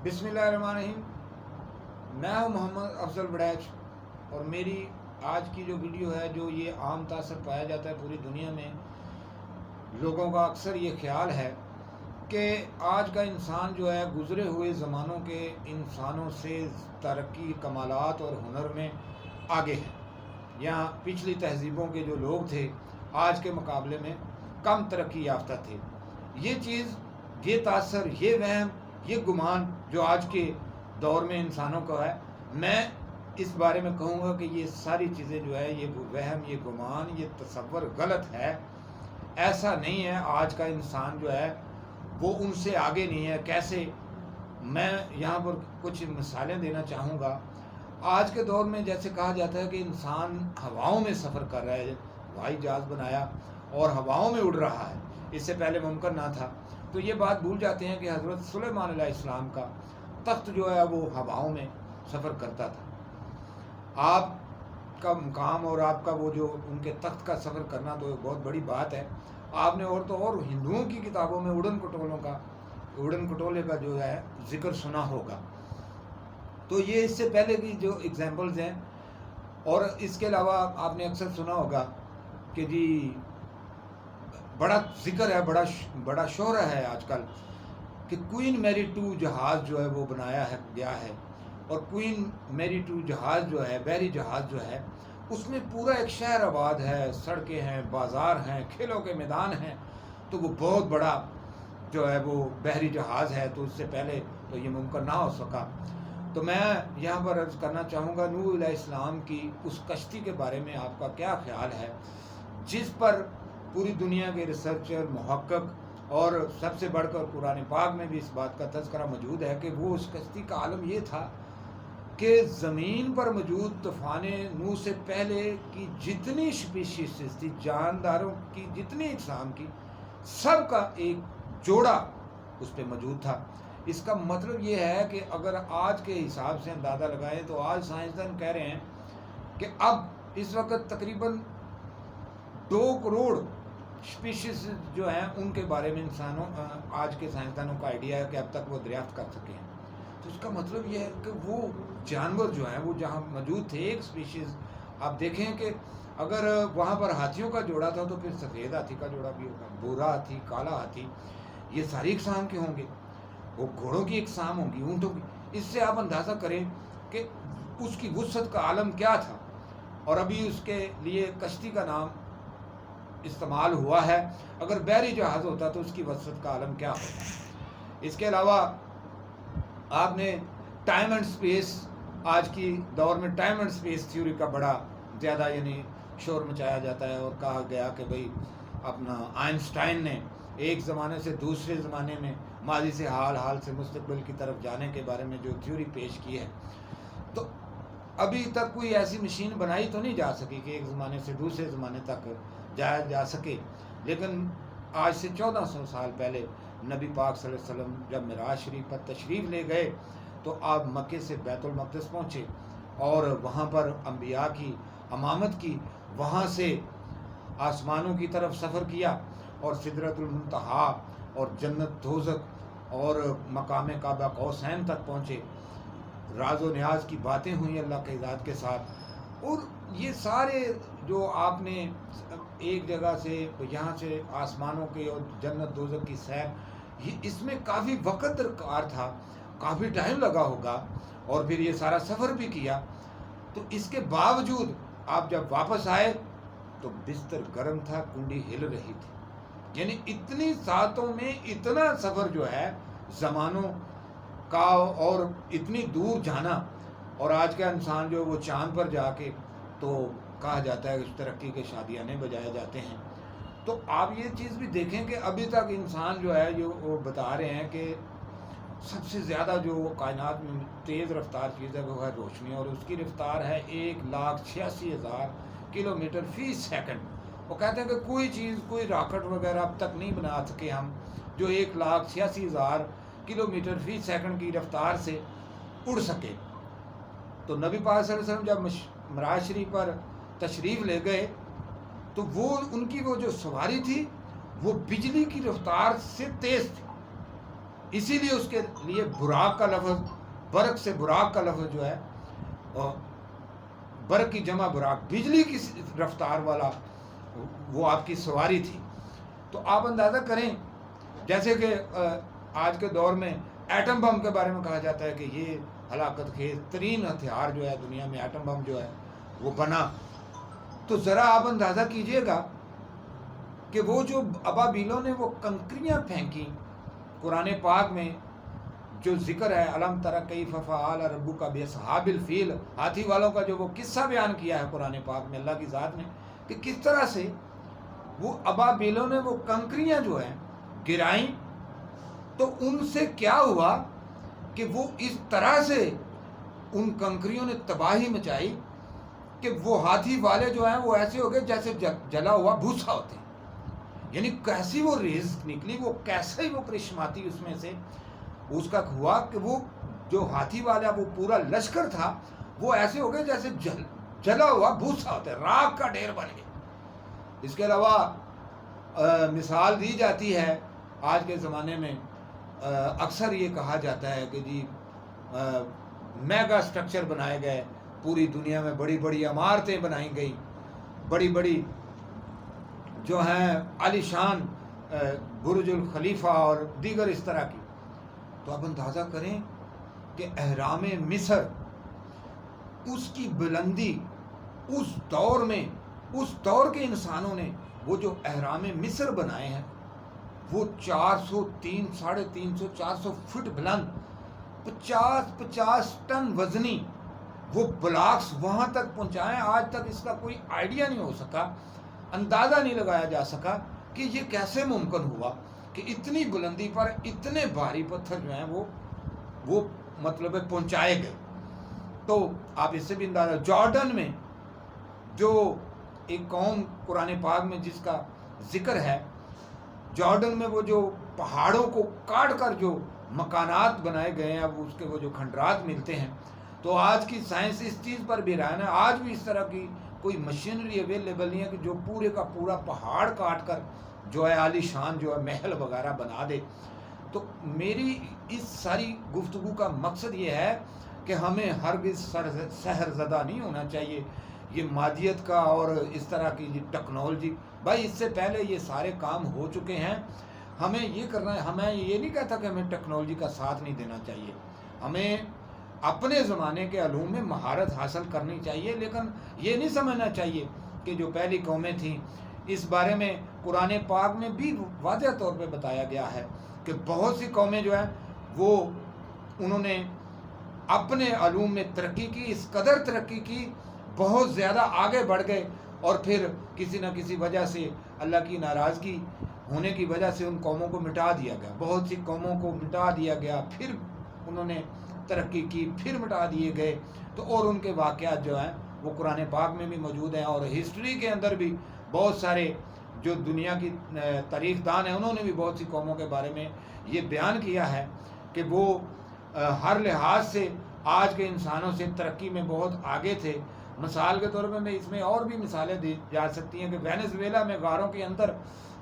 بسم اللہ الرحمن الرحیم۔ میں ہوں محمد افضل بڑیچ، اور میری آج کی جو ویڈیو ہے، جو یہ عام تاثر پایا جاتا ہے پوری دنیا میں، لوگوں کا اکثر یہ خیال ہے کہ آج کا انسان جو ہے گزرے ہوئے زمانوں کے انسانوں سے ترقی، کمالات اور ہنر میں آگے ہے، یا پچھلی تہذیبوں کے جو لوگ تھے آج کے مقابلے میں کم ترقی یافتہ تھے۔ یہ چیز، یہ تاثر، یہ وہم، یہ گمان جو آج کے دور میں انسانوں کو ہے، میں اس بارے میں کہوں گا کہ یہ ساری چیزیں جو ہے، یہ وہم، یہ گمان، یہ تصور غلط ہے۔ ایسا نہیں ہے۔ آج کا انسان جو ہے وہ ان سے آگے نہیں ہے۔ کیسے؟ میں یہاں پر کچھ مثالیں دینا چاہوں گا۔ آج کے دور میں جیسے کہا جاتا ہے کہ انسان ہواؤں میں سفر کر رہا ہے، ہوائی جہاز بنایا اور ہواؤں میں اڑ رہا ہے، اس سے پہلے ممکن نہ تھا۔ تو یہ بات بھول جاتے ہیں کہ حضرت سلیمان علیہ السلام کا تخت جو ہے وہ ہواؤں میں سفر کرتا تھا۔ آپ کا مقام اور آپ کا وہ جو ان کے تخت کا سفر کرنا تو ایک بہت بڑی بات ہے۔ آپ نے اور ہندوؤں کی کتابوں میں اڑن کٹولے کا جو ہے ذکر سنا ہوگا۔ تو یہ اس سے پہلے کی جو ایگزامپلز ہیں، اور اس کے علاوہ آپ نے اکثر سنا ہوگا کہ جی بڑا ذکر ہے، بڑا شہرہ ہے آج کل کہ کوئین میری 2 جہاز جو ہے وہ بنایا گیا ہے، اور کوئین میری 2 جہاز جو ہے، بحری جہاز جو ہے، اس میں پورا ایک شہر آباد ہے، سڑکیں ہیں، بازار ہیں، کھیلوں کے میدان ہیں۔ تو وہ بہت بڑا جو ہے وہ بحری جہاز ہے، تو اس سے پہلے تو یہ ممکن نہ ہو سکا۔ تو میں یہاں پر عرض کرنا چاہوں گا، نوح علیہ السلام کی اس کشتی کے بارے میں آپ کا کیا خیال ہے، جس پر پوری دنیا کے ریسرچر، محقق، اور سب سے بڑھ کر قرآن پاک میں بھی اس بات کا تذکرہ موجود ہے کہ وہ اس کشتی کا عالم یہ تھا کہ زمین پر موجود طوفان نوح سے پہلے کی جتنی اسپیشیز تھی، جانداروں کی جتنی اقسام کی، سب کا ایک جوڑا اس پہ موجود تھا۔ اس کا مطلب یہ ہے کہ اگر آج کے حساب سے اندازہ لگائیں تو آج سائنسدان کہہ رہے ہیں کہ اب اس وقت تقریباً 2 کروڑ اسپیشیز جو ہیں ان کے بارے میں آج کے سائنسدانوں کا آئیڈیا ہے کہ اب تک وہ دریافت کر سکے ہیں۔ تو اس کا مطلب یہ ہے کہ وہ جانور جو ہیں وہ جہاں موجود تھے، ایک اسپیشیز، آپ دیکھیں کہ اگر وہاں پر ہاتھیوں کا جوڑا تھا تو پھر سفید ہاتھی کا جوڑا بھی ہوگا، بھورا ہاتھی، کالا ہاتھی، یہ ساری اقسام کے ہوں گے، وہ گھوڑوں کی اقسام ہوں گی، اونٹوں کی۔ اس سے آپ اندازہ کریں کہ اس کی وسعت کا عالم کیا تھا، اور ابھی اس کے لیے کشتی کا نام استعمال ہوا ہے۔ اگر بحری جہاز ہوتا تو اس کی وسعت کا عالم کیا ہوتا۔ اس کے علاوہ آپ نے ٹائم اینڈ سپیس، آج کی دور میں ٹائم اینڈ سپیس تھیوری کا بڑا زیادہ شور مچایا جاتا ہے، اور کہا گیا کہ بھئی اپنا آئنسٹائن نے ایک زمانے سے دوسرے زمانے میں، ماضی سے حال سے مستقبل کی طرف جانے کے بارے میں جو تھیوری پیش کی ہے، تو ابھی تک کوئی ایسی مشین بنائی تو نہیں جا سکی کہ ایک زمانے سے دوسرے زمانے تک جایا جا سکے۔ لیکن آج سے 1400 سال پہلے نبی پاک صلی اللہ علیہ وسلم جب معراج شریف پر تشریف لے گئے تو آپ مکے سے بیت المقدس پہنچے، اور وہاں پر انبیاء کی امامت کی، وہاں سے آسمانوں کی طرف سفر کیا، اور سدرۃ المنتہا اور جنت دوزخ اور مقام کعبہ قوسین تک پہنچے۔ راز و نیاز کی باتیں ہوئیں اللہ کے ذات کے ساتھ، اور یہ سارے جو آپ نے ایک جگہ سے یہاں سے آسمانوں کے اور جنت دوزخ کی سیر، اس میں کافی وقت درکار تھا، کافی ٹائم لگا ہوگا، اور پھر یہ سارا سفر بھی کیا۔ تو اس کے باوجود آپ جب واپس آئے تو بستر گرم تھا، کنڈی ہل رہی تھی۔ یعنی اتنی ساتوں میں اتنا سفر جو ہے زمانوں کا، اور اتنی دور جانا، اور آج کا انسان جو وہ چاند پر جا کے، تو کہا جاتا ہے اس ترقی کے شادیانے بجائے جاتے ہیں۔ تو آپ یہ چیز بھی دیکھیں کہ ابھی تک انسان جو ہے وہ بتا رہے ہیں کہ سب سے زیادہ جو کائنات میں تیز رفتار چیز ہے وہ ہے روشنی، اور اس کی رفتار ہے 1,86,000 کلومیٹر فی سیکنڈ۔ وہ کہتے ہیں کہ کوئی چیز، کوئی راکٹ وغیرہ اب تک نہیں بنا سکے ہم جو 1,86,000 کلومیٹر فی سیکنڈ کی رفتار سے اڑ سکے۔ تو نبی پاک صلی اللہ علیہ وسلم جب معراج شریف پر تشریف لے گئے تو وہ ان کی وہ جو سواری تھی وہ بجلی کی رفتار سے تیز تھی، اسی لیے اس کے لیے براق کا لفظ، برق سے براق کا لفظ جو ہے، برق کی جمع براق، بجلی کی رفتار والا وہ آپ کی سواری تھی۔ تو آپ اندازہ کریں، جیسے کہ آج کے دور میں ایٹم بم کے بارے میں کہا جاتا ہے کہ یہ ہلاکت خیز ترین ہتھیار جو ہے دنیا میں، ایٹم بم جو ہے وہ بنا، تو ذرا آپ اندازہ کیجئے گا کہ وہ جو ابابیلوں نے وہ کنکریاں پھینکی، قرآن پاک میں جو ذکر ہے الم تر کیف فعل ربک باصحاب الفیل، ہاتھی والوں کا جو وہ قصہ بیان کیا ہے قرآن پاک میں اللہ کی ذات نے، کہ کس طرح سے وہ ابابیلوں نے وہ کنکریاں جو ہیں گرائیں، تو ان سے کیا ہوا کہ وہ اس طرح سے ان کنکریوں نے تباہی مچائی کہ وہ ہاتھی والے جو ہیں وہ ایسے ہو گئے جیسے جلا ہوا بھوسا ہوتے ہیں، یعنی کیسی وہ ریز نکلی، وہ کیسے وہ کرشماتی اس میں سے اس کا ہوا کہ وہ جو ہاتھی والا وہ پورا لشکر تھا وہ ایسے ہو گئے جیسے جلا ہوا بھوسا ہوتا ہے، راکھ کا ڈھیر بن گئے۔ اس کے علاوہ مثال دی جاتی ہے آج کے زمانے میں، اکثر یہ کہا جاتا ہے کہ جی میگا سٹرکچر بنائے گئے پوری دنیا میں، بڑی بڑی عمارتیں بنائی گئی، بڑی بڑی جو ہیں عالی شان برج الخلیفہ اور دیگر اس طرح کی، تو آپ اندازہ کریں کہ اہرام مصر، اس کی بلندی اس دور میں، اس دور کے انسانوں نے وہ جو اہرام مصر بنائے ہیں وہ 400 350 400 فٹ بلند، 50 ٹن وزنی وہ بلاکس وہاں تک پہنچائیں۔ آج تک اس کا کوئی آئیڈیا نہیں ہو سکا، اندازہ نہیں لگایا جا سکا کہ یہ کیسے ممکن ہوا کہ اتنی بلندی پر اتنے بھاری پتھر جو ہیں وہ مطلب پہنچائے گئے۔ تو آپ اس سے بھی اندازہ، جارڈن میں جو ایک قوم قرآن پاک میں جس کا ذکر ہے، جارڈن میں وہ جو پہاڑوں کو کاٹ کر جو مکانات بنائے گئے ہیں، اب اس کے وہ جو کھنڈرات ملتے ہیں، تو آج کی سائنس اس چیز پر بھی رائن ہے، آج بھی اس طرح کی کوئی مشینری اویلیبل نہیں ہے کہ جو پورے کا پورا پہاڑ کاٹ کر جو ہے عالی شان جو ہے محل وغیرہ بنا دے۔ تو میری اس ساری گفتگو کا مقصد یہ ہے کہ ہمیں ہرگز سحر زدہ نہیں ہونا چاہیے یہ مادیت کا اور اس طرح کی ٹیکنالوجی، بھائی اس سے پہلے یہ سارے کام ہو چکے ہیں، ہمیں یہ کرنا ہے۔ ہمیں یہ نہیں کہتا کہ ہمیں ٹیکنالوجی کا ساتھ نہیں دینا چاہیے، ہمیں اپنے زمانے کے علوم میں مہارت حاصل کرنی چاہیے، لیکن یہ نہیں سمجھنا چاہیے کہ جو پہلی قومیں تھیں، اس بارے میں قرآن پاک میں بھی واضح طور پہ بتایا گیا ہے کہ بہت سی قومیں جو ہیں وہ انہوں نے اپنے علوم میں ترقی کی، اس قدر ترقی کی، بہت زیادہ آگے بڑھ گئے، اور پھر کسی نہ کسی وجہ سے اللہ کی ناراضگی ہونے کی وجہ سے ان قوموں کو مٹا دیا گیا، بہت سی قوموں کو مٹا دیا گیا، پھر انہوں نے ترقی کی، پھر مٹا دیے گئے۔ تو اور ان کے واقعات جو ہیں وہ قرآن پاک میں بھی موجود ہیں، اور ہسٹری کے اندر بھی بہت سارے جو دنیا کی تاریخ دان ہیں انہوں نے بھی بہت سی قوموں کے بارے میں یہ بیان کیا ہے کہ وہ ہر لحاظ سے آج کے انسانوں سے ترقی میں بہت آگے تھے۔ مثال کے طور پہ میں اس میں اور بھی مثالیں دی جا سکتی ہیں کہ وینزویلا میں غاروں کے اندر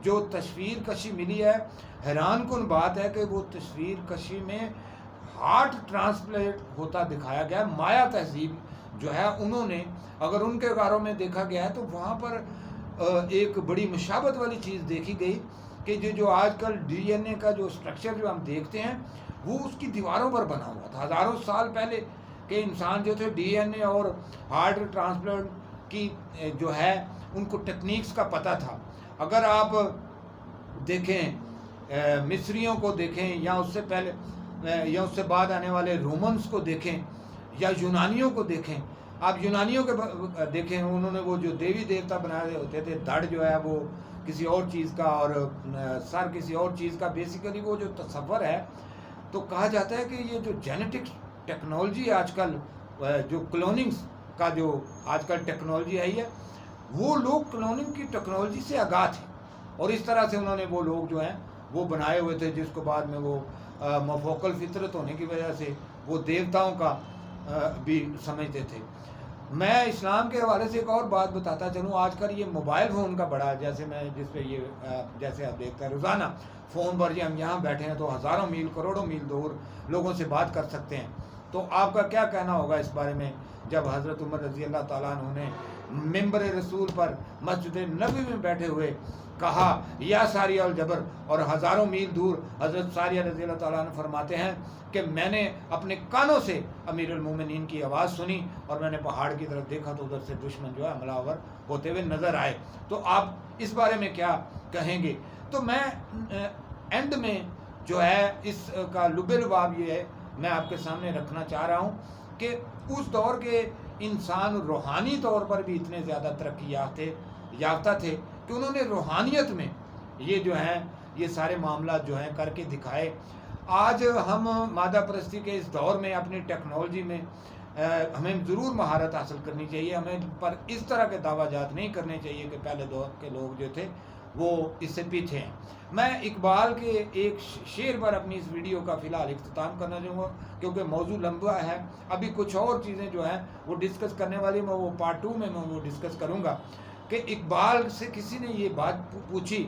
جو تصویر کشی ملی ہے، حیران کن بات ہے کہ وہ تصویر کشی میں ہارٹ ٹرانسپلانٹ ہوتا دکھایا گیا ہے۔ مایا تہذیب جو ہے انہوں نے، اگر ان کے غاروں میں دیکھا گیا ہے تو وہاں پر ایک بڑی مشابہت والی چیز دیکھی گئی کہ جو آج کل ڈی این اے کا جو سٹرکچر جو ہم دیکھتے ہیں وہ اس کی دیواروں پر بنا ہوا تھا۔ ہزاروں سال پہلے کے انسان جو تھے ڈی این اے اور ہارٹ ٹرانسپلانٹ کی جو ہے ان کو ٹیکنیکس کا پتہ تھا۔ اگر آپ دیکھیں مصریوں کو دیکھیں، یا اس سے پہلے یا اس سے بعد آنے والے رومنس کو دیکھیں، یا یونانیوں کو دیکھیں، آپ یونانیوں کے دیکھیں، انہوں نے وہ جو دیوی دیوتا بنائے ہوتے تھے، دھڑ جو ہے وہ کسی اور چیز کا اور سر کسی اور چیز کا، بیسیکلی وہ جو تصور ہے، تو کہا جاتا ہے کہ یہ جو جینیٹک ٹیکنالوجی آج کل جو کلوننگز کا جو آج کل ٹیکنالوجی آئی ہے، وہ لوگ کلوننگ کی ٹیکنالوجی سے آگاہ تھے، اور اس طرح سے انہوں نے وہ لوگ جو ہیں وہ بنائے ہوئے تھے، جس کو بعد میں وہ مفوق الفطرت ہونے کی وجہ سے وہ دیوتاؤں کا بھی سمجھتے تھے۔ میں اسلام کے حوالے سے ایک اور بات بتاتا چلوں، آج کل یہ موبائل فون کا بڑا، جیسے میں جس پہ یہ جیسے آپ دیکھتے ہیں روزانہ فون پر جی ہم یہاں بیٹھے ہیں تو ہزاروں میل کروڑوں میل دور لوگوں سے بات کر سکتے ہیں. تو آپ کا کیا کہنا ہوگا اس بارے میں جب حضرت عمر رضی اللہ تعالیٰ عنہ نے ممبر رسول پر مسجد نبوی میں بیٹھے ہوئے کہا یا ساریہ الجبر، اور ہزاروں میل دور حضرت ساریہ رضی اللہ تعالیٰ عنہ فرماتے ہیں کہ میں نے اپنے کانوں سے امیر المومنین کی آواز سنی اور میں نے پہاڑ کی طرف دیکھا تو ادھر سے دشمن جو ہے حملہ آور ہوتے ہوئے نظر آئے. تو آپ اس بارے میں کیا کہیں گے؟ تو میں اینڈ میں جو ہے اس کا لب لباب یہ ہے میں آپ کے سامنے رکھنا چاہ رہا ہوں کہ اس دور کے انسان روحانی طور پر بھی اتنے زیادہ ترقی یافتہ تھے کہ انہوں نے روحانیت میں یہ جو ہیں یہ سارے معاملات جو ہیں کر کے دکھائے. آج ہم مادہ پرستی کے اس دور میں اپنی ٹیکنالوجی میں ہمیں ضرور مہارت حاصل کرنی چاہیے. ہمیں پر اس طرح کے دعویٰ جات نہیں کرنے چاہیے کہ پہلے دور کے لوگ جو تھے وہ اس سے پیچھے ہیں. میں اقبال کے ایک شعر پر اپنی اس ویڈیو کا فی الحال اختتام کرنا چاہوں گا کیونکہ موضوع لمبا ہے. ابھی کچھ اور چیزیں جو ہیں وہ ڈسکس کرنے والی میں وہ پارٹ 2 میں وہ ڈسکس کروں گا کہ اقبال سے کسی نے یہ بات پوچھی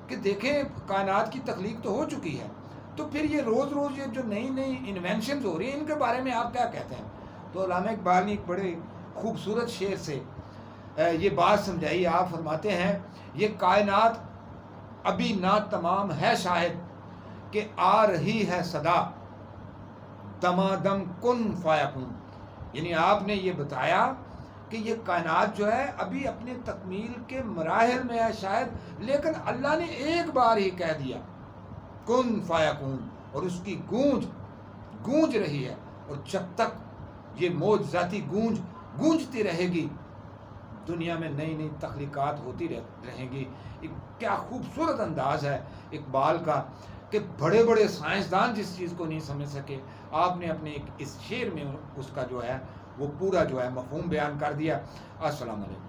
کہ دیکھیں کائنات کی تخلیق تو ہو چکی ہے تو پھر یہ روز روز یہ جو نئی نئی انوینشنز ہو رہی ہیں ان کے بارے میں آپ کیا کہتے ہیں؟ تو علامہ اقبال نے ایک بڑے خوبصورت شعر سے یہ بات سمجھائی. آپ فرماتے ہیں یہ کائنات ابھی نہ تمام ہے شاہد کہ آ رہی ہے صدا دمادم کن فیکون. یعنی آپ نے یہ بتایا کہ یہ کائنات جو ہے ابھی اپنے تکمیل کے مراحل میں ہے شاید، لیکن اللہ نے ایک بار ہی کہہ دیا کن فیکون اور اس کی گونج رہی ہے. اور جب تک یہ معجزاتی گونجتی رہے گی دنیا میں نئی نئی تخلیقات ہوتی رہیں گی. کیا خوبصورت انداز ہے اقبال کا کہ بڑے بڑے سائنسدان جس چیز کو نہیں سمجھ سکے آپ نے اپنے اس شعر میں اس کا جو ہے وہ پورا جو ہے مفہوم بیان کر دیا. السلام علیکم.